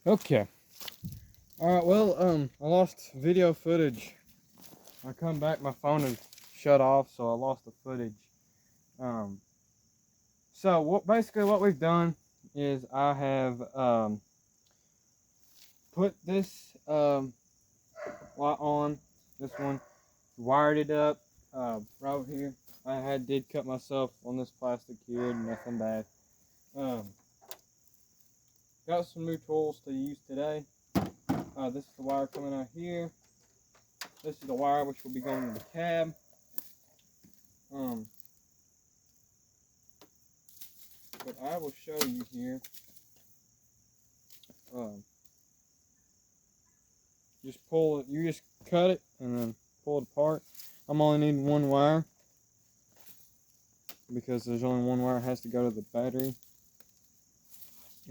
Okay. Alright, well, I lost video footage. I come back, my phone is shut off, so I lost the footage. Um, so basically what we've done is I have put this light on, this one, wired it up right over here. Did cut myself on this plastic here, nothing bad. Um, got some new tools to use today. This is the wire coming out here. This is the wire which will be going to the cab. But I will show you here. Just pull it. You just cut it and then pull it apart. I'm only needing one wire because there's only one wire that has to go to the battery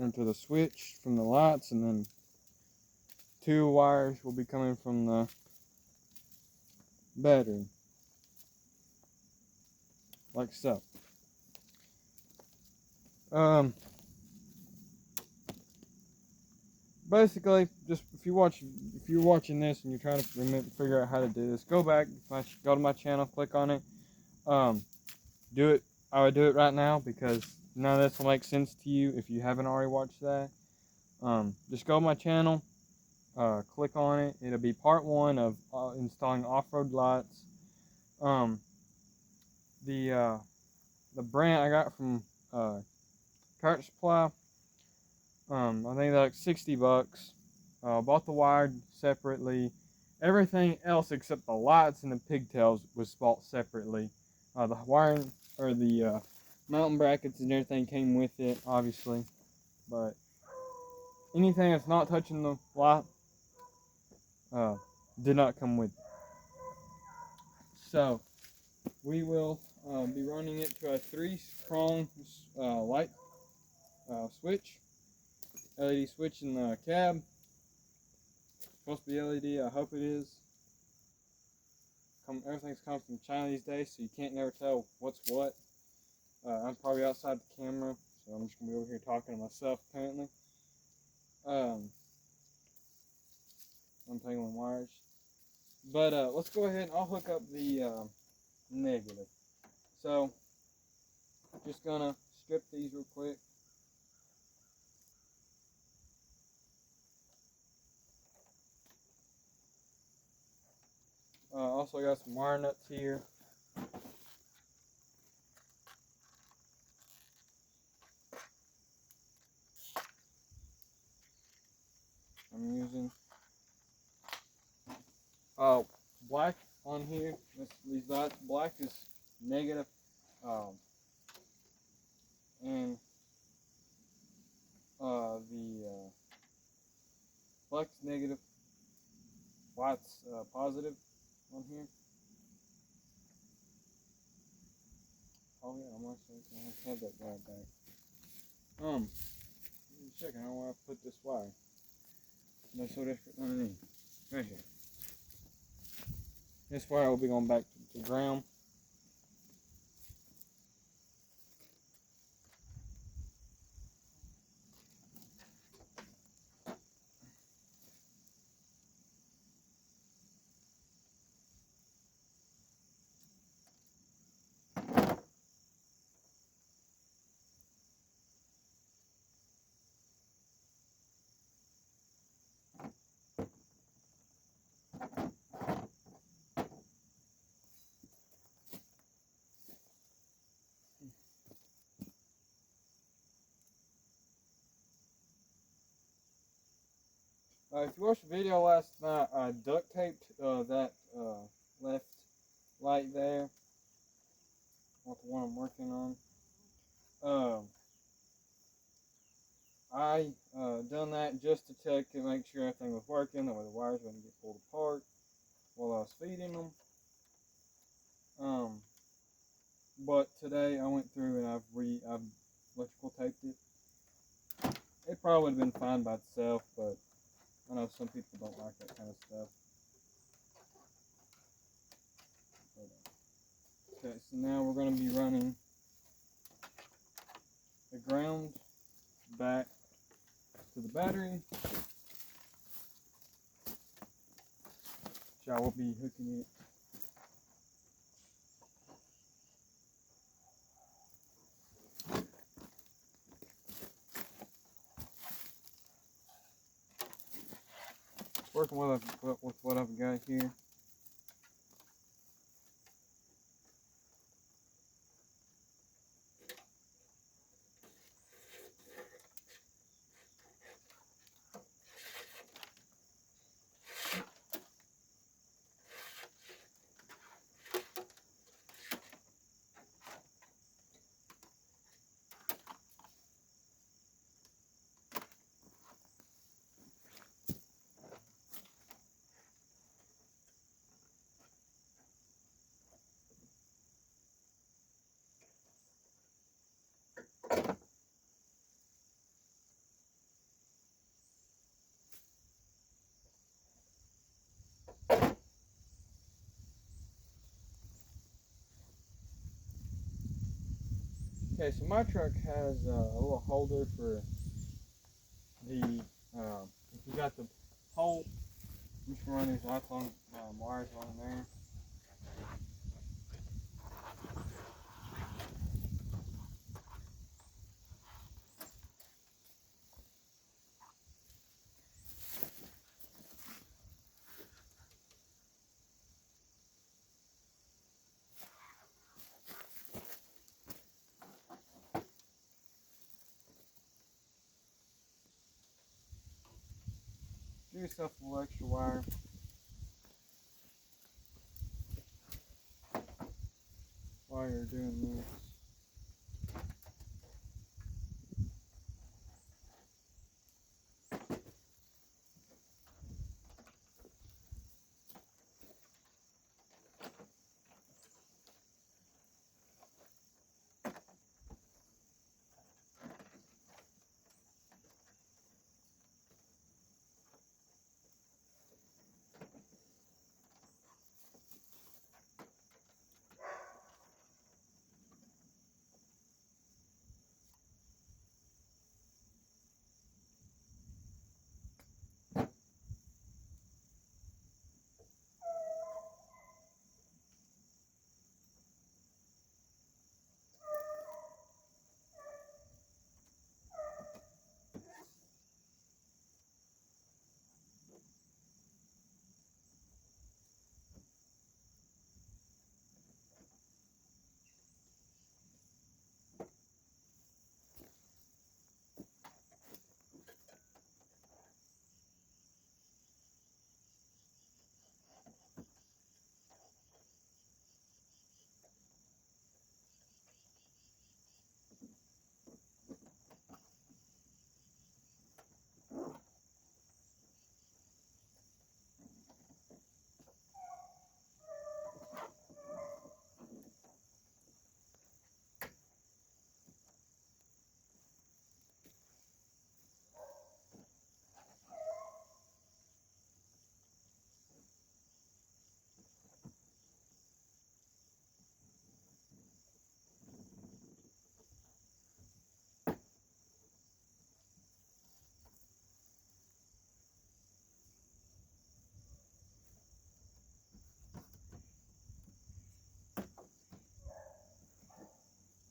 and to the switch from the lights, and then two wires will be coming from the battery, like so. Basically, just if you're watching this and you're trying to figure out how to do this, go back, go to my channel, click on it. Do it. I would do it right now because none of this will make sense to you if you haven't already watched that. Just go to my channel, click on it. It'll be part 1 of installing off-road lights. The brand I got from Tractor Supply. I think they're like 60 bucks. Bought the wire separately. Everything else except the lights and the pigtails was bought separately. The wiring or the mountain brackets and everything came with it, obviously. But anything that's not touching the light did not come with it. So we will be running it to a 3-prong light switch. LED switch in the cab. Supposed to be LED. I hope it is. Everything's coming from China these days, so you can't never tell what's what. I'm probably outside the camera, so I'm just gonna be over here talking to myself apparently. Untangling wires. But let's go ahead and I'll hook up the negative. So just gonna strip these real quick. Also got some wire nuts here. I'm using black on here. These lights, black is negative, and the black's negative, white's positive on here. Oh yeah, I'm actually gonna have that wire back. Check out where I put this wire. No so different underneath. Right here. This wire will be going back to the ground. If you watched the video last night, I duct taped that left light there. Not the one I'm working on. I done that just to check and make sure everything was working, that way the wires wouldn't get pulled apart while I was feeding them. But today I went through and I've electrical taped it. It probably would have been fine by itself, but I know some people don't like that kind of stuff. Okay, so now we're going to be running the ground back to to the battery, which I will be hooking it. Working with what I've got here. Okay, so my truck has a little holder for the, if you got the pole, you can run these lights on, wires on there. Give yourself a little extra wire. While you're doing this.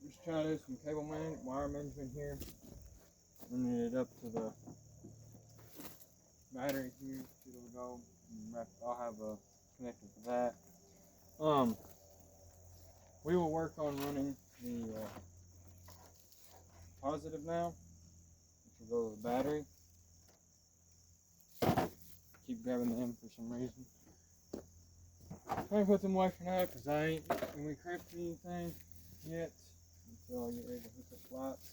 Just trying to do some wire management here. Running it up to the battery here. It'll go. I'll have a connector for that. We will work on running the positive now, which will go to the battery. Keep grabbing them for some reason. I'm trying to put them away for now because I ain't going to encrypt anything yet until I get ready to hook up lights.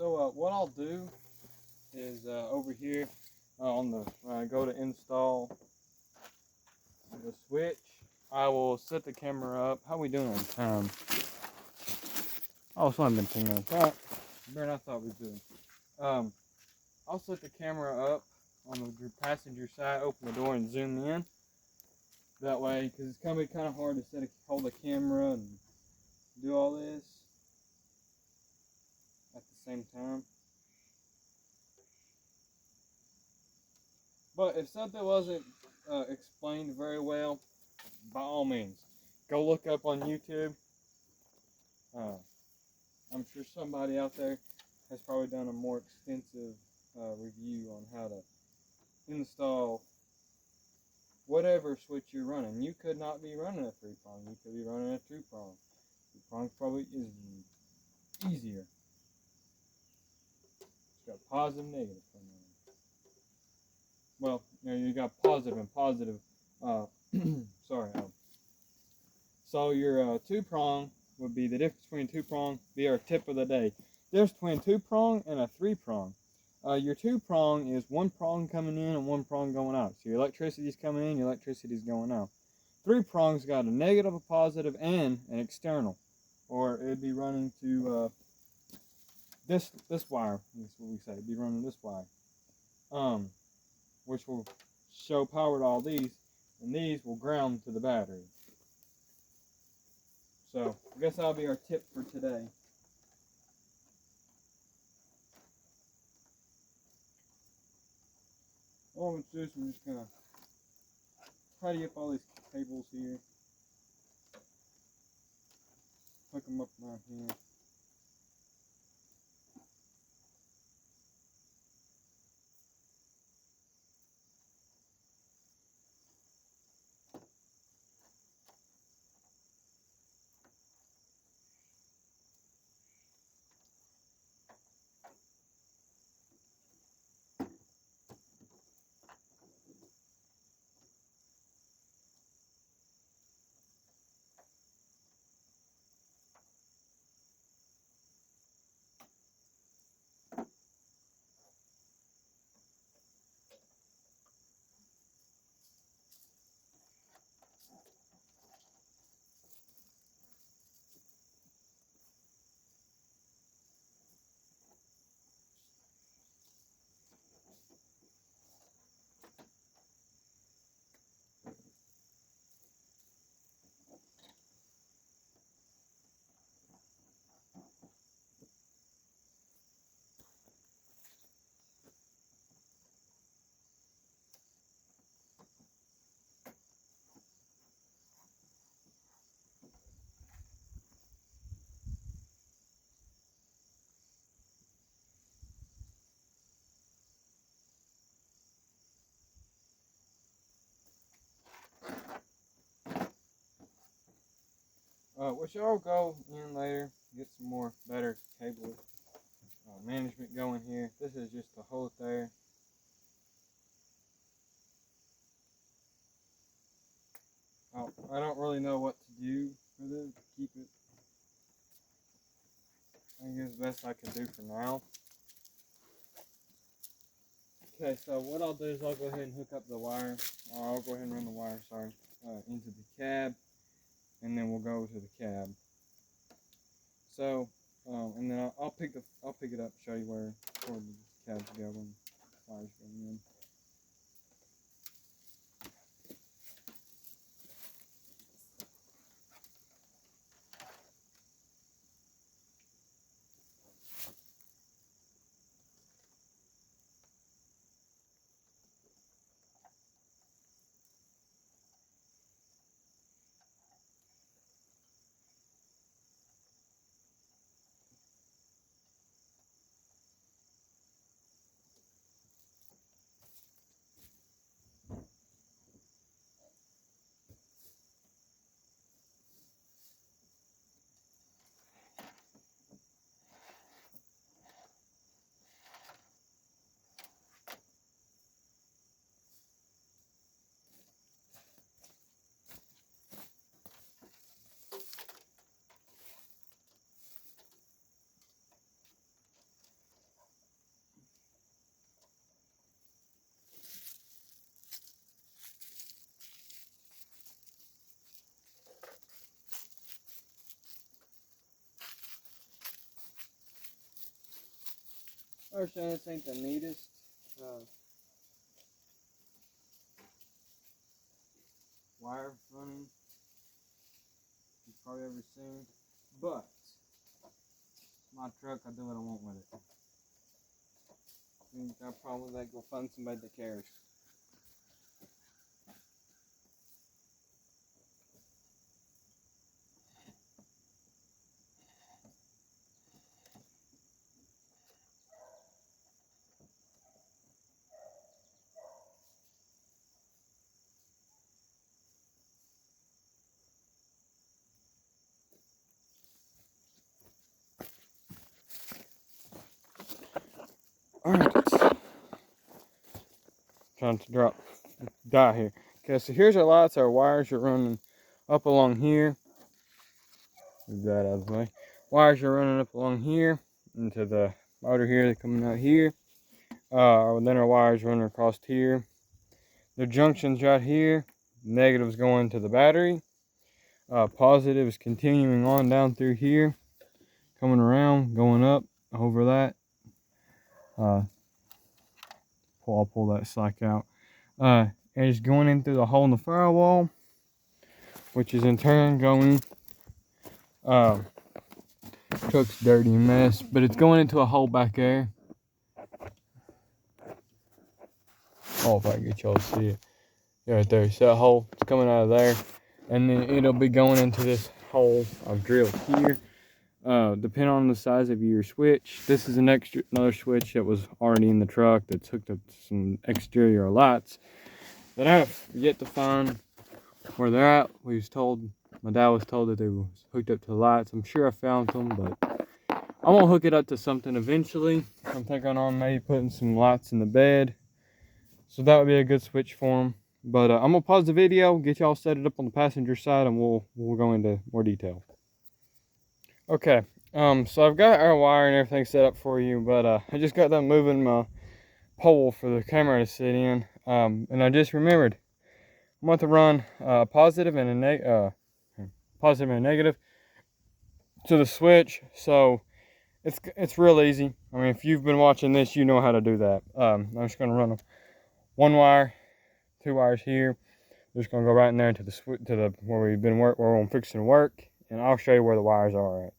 So what I'll do is over here on the when I go to install the switch, I will set the camera up. How we doing on time? Oh, it's only been 10 minutes. All right, better than I thought we'd do. I'll set the camera up on the passenger side, open the door and zoom in. That way, because it's gonna be kind of hard to hold the camera and do all this at the same time. But if something wasn't explained very well, by all means, go look up on YouTube. I'm sure somebody out there has probably done a more extensive review on how to install whatever switch you're running. You could not be running a 3-prong. You could be running a 2-prong. 2-prong probably is easier. It's got positive, negative. Well, you got positive and positive. Sorry. So your 2-prong would be the difference between 2-prong. Be our tip of the day. Difference between 2-prong and a 3-prong. Your 2-prong is 1 prong coming in and 1 prong going out. So your electricity is coming in, your electricity is going out. 3-prong's got a negative, a positive, and an external, or it'd be running to this wire. That's what we say. It'd be running this wire, which will show power to all these, and these will ground to the battery. So I guess that'll be our tip for today. All I'm going to do is I'm just going to tidy up all these cables here. Hook them up around here. Which I'll go in later, get some more better cable management going here. This is just to hold it there. I don't really know what to do for this to keep it. I think it's the best I can do for now. Okay, so what I'll do is I'll go ahead and hook up the wire. I'll go ahead and run the wire, into the cab, and then we'll go to the cab. So, and then I'll pick it up, show you where the cabs go when the wire's going in. understand this ain't the neatest wire running you've probably ever seen, but my truck, I do what I want with it. Ain't got a problem with that, go find somebody that cares. Alright, trying to die here. Okay, so here's our lights. Our wires are running up along here. Move that out of the way. Wires are running up along here into the motor here. They're coming out here. Then our wires running across here. The junction's right here. Negative's going to the battery. Positive is continuing on down through here, coming around, going up over that. I'll pull that slack out. And it's going in through the hole in the firewall, which is in turn going. Truck's dirty and mess, but it's going into a hole back there. Oh, if I can get y'all to see it. Yeah, right there. See that hole? It's coming out of there. And then it'll be going into this hole I've drilled here. Depending on the size of your switch, this is another switch that was already in the truck that's hooked up to some exterior lights that I have yet to find where they're at. My dad was told that they was hooked up to the lights. I'm sure I found them, but I'm gonna hook it up to something eventually. I'm thinking on maybe putting some lights in the bed, so that would be a good switch for them. But I'm gonna pause the video, get y'all set it up on the passenger side, and we'll go into more detail. Okay, so I've got our wire and everything set up for you, but I just got done moving my pole for the camera to sit in, and I just remembered I'm going to run positive and a negative to the switch. So it's real easy. I mean, if you've been watching this, you know how to do that. I'm just going to run one wire, two wires here. They're just going to go right in there to the where I'm fixing to work, and I'll show you where the wires are at.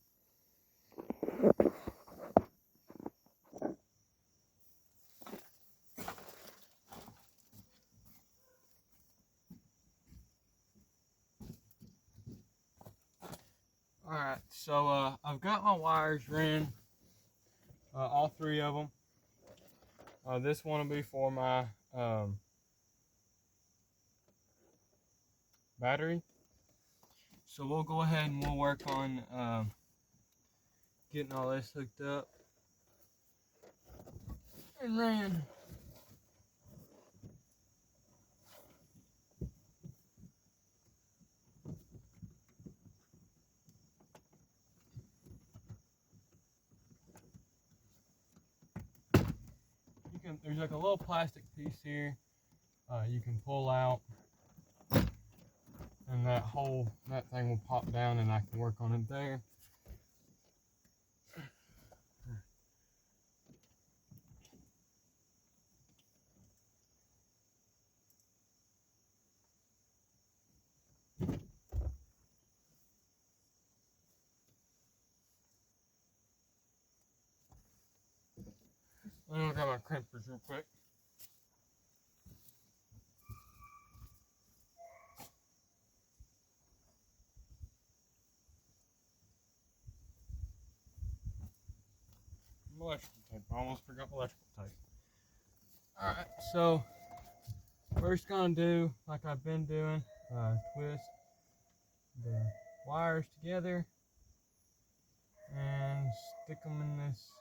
Alright, so I've got my wires ran, all three of them. This one will be for my battery. So we'll go ahead and we'll work on getting all this hooked up and ran. There's like a little plastic piece here you can pull out, and that thing will pop down, and I can work on it there. I'm gonna grab my crimpers real quick. Electrical tape. I almost forgot electrical tape. Alright, so first gonna do like I've been doing, twist the wires together and stick them in this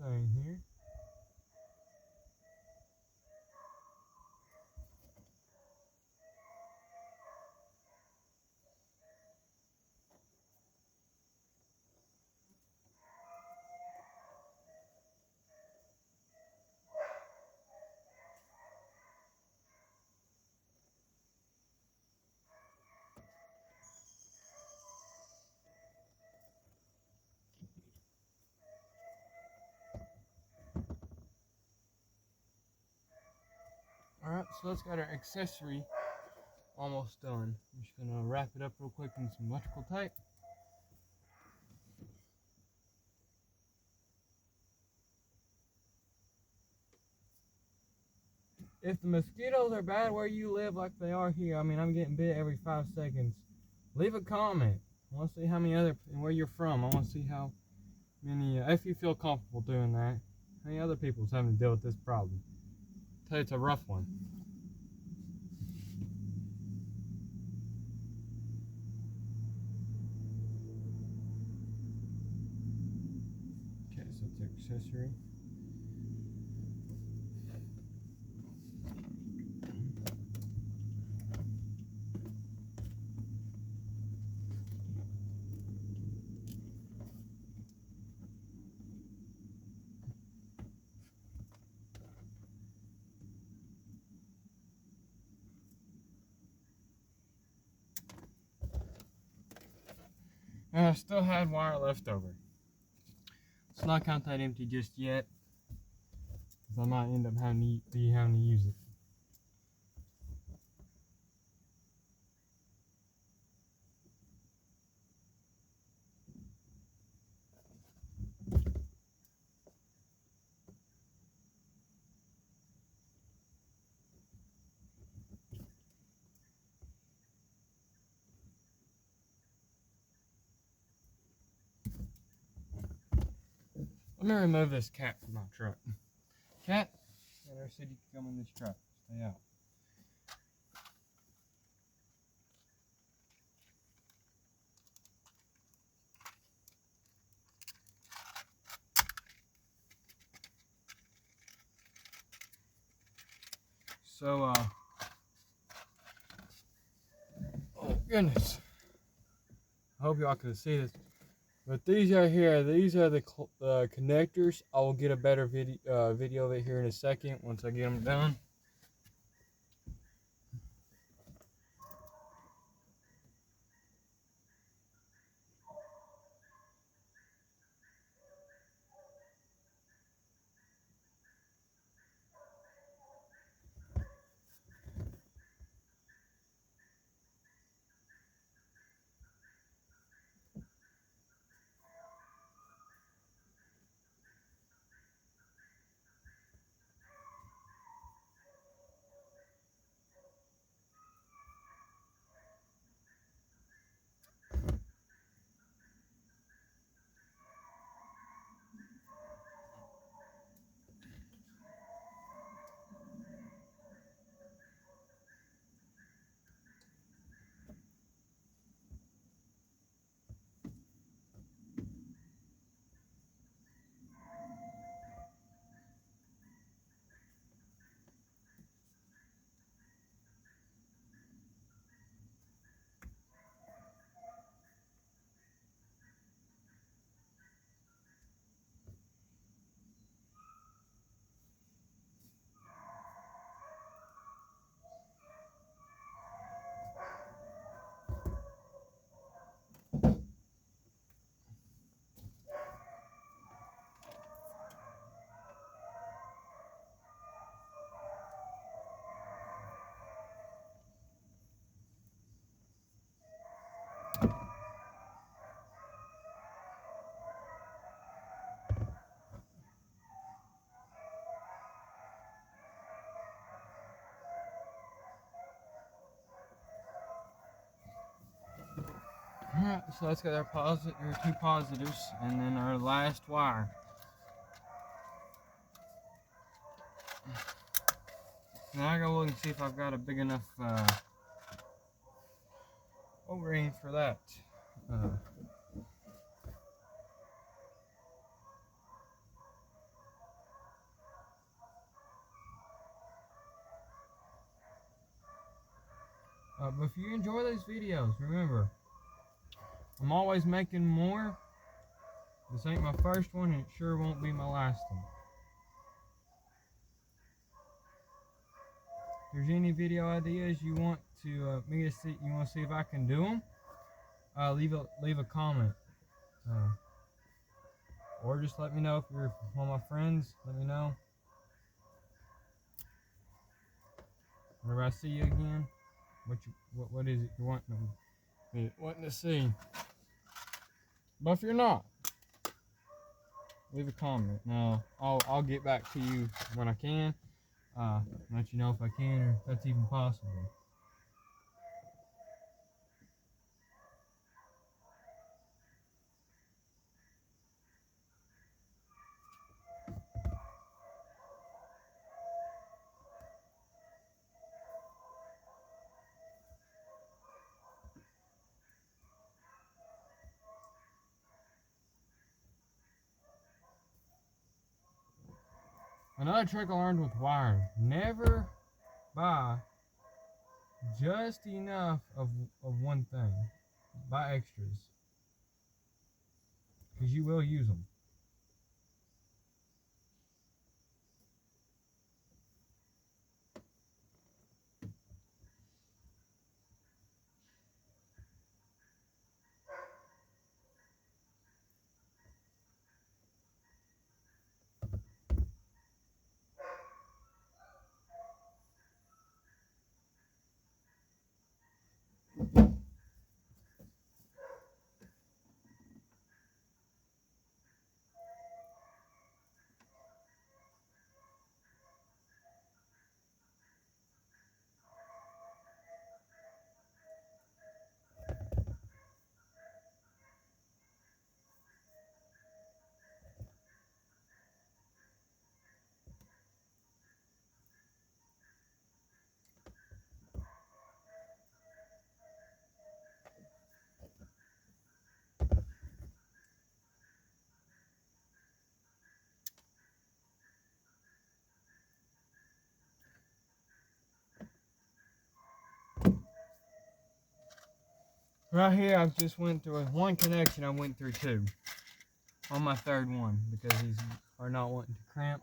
thing here. Alright, so let's get our accessory almost done. I'm just gonna wrap it up real quick in some electrical tape. If the mosquitoes are bad where you live like they are here, I mean, I'm getting bit every 5 seconds. Leave a comment. I want to see how many other, where you're from. I want to see how many, if you feel comfortable doing that, how many other people's having to deal with this problem. I'll tell you, it's a rough one. Okay, so it's accessory. And I still had wire left over. Let's not count that empty just yet, because I might end up having to use it. Let me remove this cat from my truck. Cat, I never said you could come in this truck. Stay out. So, oh goodness. I hope y'all can see this. But these right here, these are the connectors. I will get a better video of it here in a second once I get them done. Alright, so let's get our two positives and then our last wire. Now I gotta look and see if I've got a big enough O-ring for that. But if you enjoy these videos, remember, I'm always making more. This ain't my first one, and it sure won't be my last one. If there's any video ideas you want to me to see, you want to see if I can do them, leave a comment, or just let me know if you're one of my friends. Let me know. Whenever I see you again, what is it you wanting to see? But if you're not, leave a comment. Now I'll get back to you when I can. Let you know if I can or if that's even possible. Another trick I learned with wire: never buy just enough of one thing. Buy extras, because you will use them. Right here, I just went through one connection. I went through two on my third one because these are not wanting to cramp.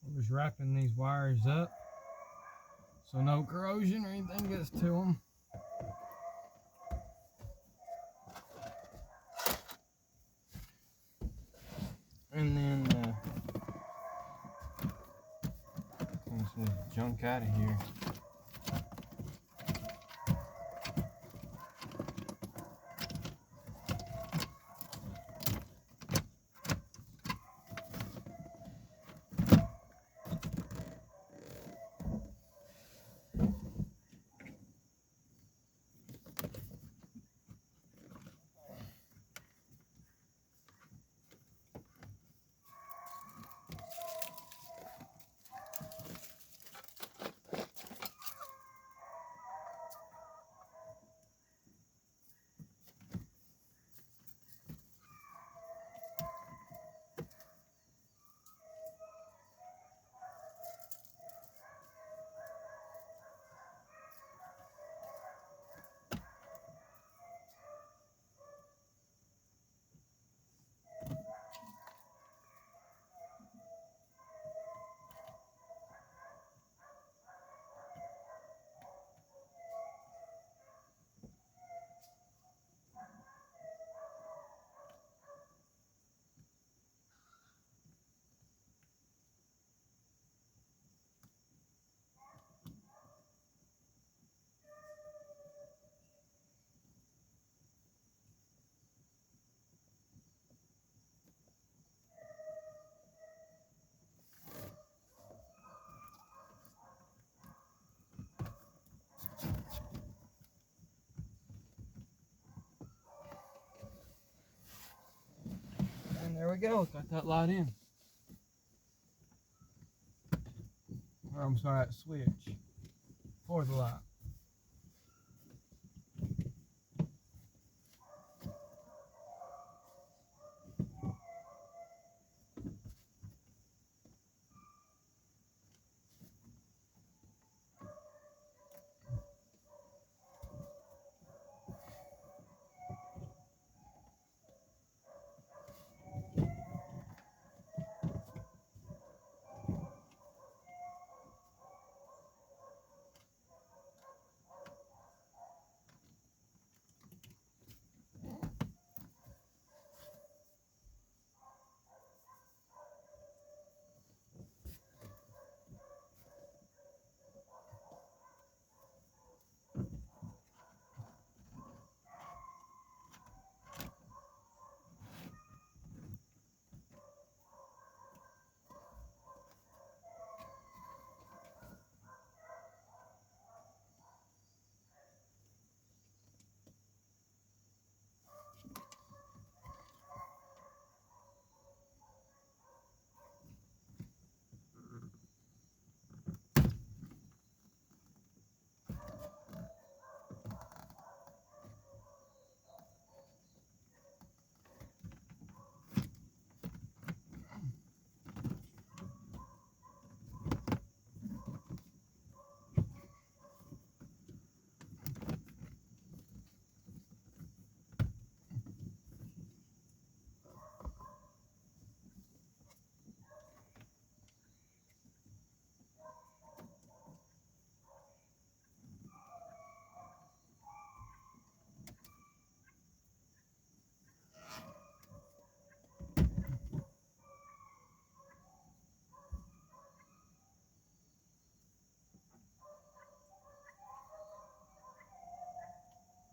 I'm just wrapping these wires up so no corrosion or anything gets to them. And then clean some junk out of here. there we go. Got that light in. Or I'm sorry, that switch for the light.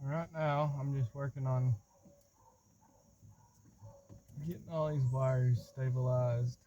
Right now, I'm just working on getting all these wires stabilized.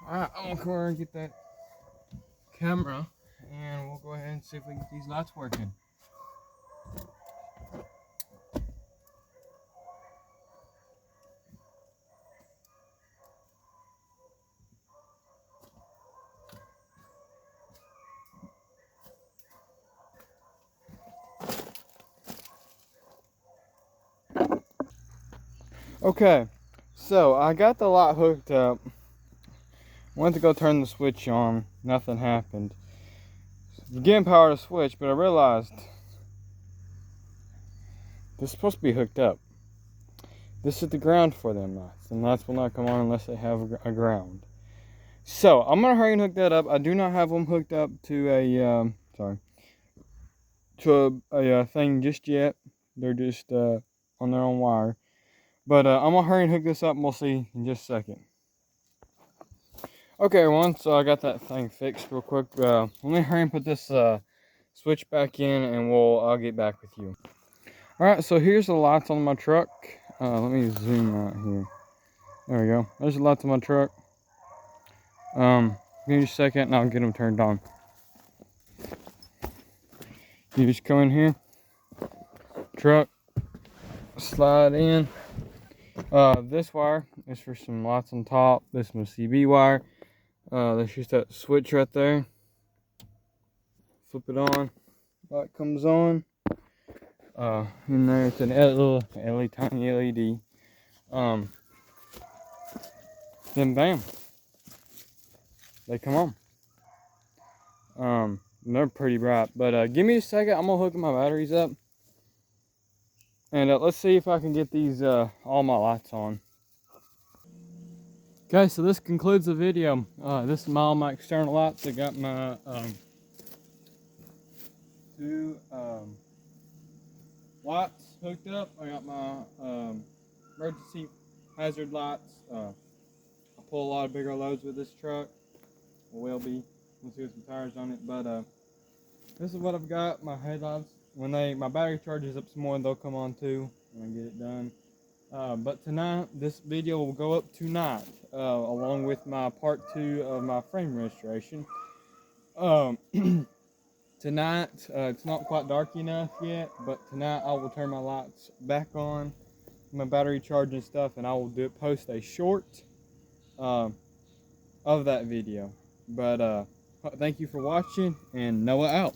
Alright, I'm gonna come over and get that camera and we'll go ahead and see if we can get these lights working. Okay, so I got the light hooked up. Went to go turn the switch on, nothing happened. Again, power to switch, but I realized this is supposed to be hooked up. This is the ground for them lights. The lights will not come on unless they have a ground. So I'm gonna hurry and hook that up. I do not have them hooked up to a thing just yet. They're just on their own wire. But I'm gonna hurry and hook this up, and we'll see in just a second. Okay, everyone. So I got that thing fixed real quick. Let me hurry and put this switch back in, and I'll get back with you. All right. So here's the lights on my truck. Let me zoom out here. There we go. There's the lights on my truck. Give me just a second, and I'll get them turned on. You just come in here, truck, slide in. This wire is for some lights on top. This is my CB wire. There's just that switch right there. Flip it on, light comes on. In there it's an little LED, tiny LED. Then bam, they come on. They're pretty bright. But give me a second. I'm gonna hook my batteries up, and let's see if I can get these all my lights on. Okay, so this concludes the video. This is all my external lights. I got my two lights hooked up. I got my emergency hazard lights. I pull a lot of bigger loads with this truck. Will be once we get some tires on it. But this is what I've got. My headlights. When my battery charges up some more, they'll come on too when I get it done. But tonight, this video will go up tonight, along with my part 2 of my frame restoration. Tonight, it's not quite dark enough yet, but tonight I will turn my lights back on, my battery charging stuff, and I will post a short of that video. But thank you for watching, and Noah out.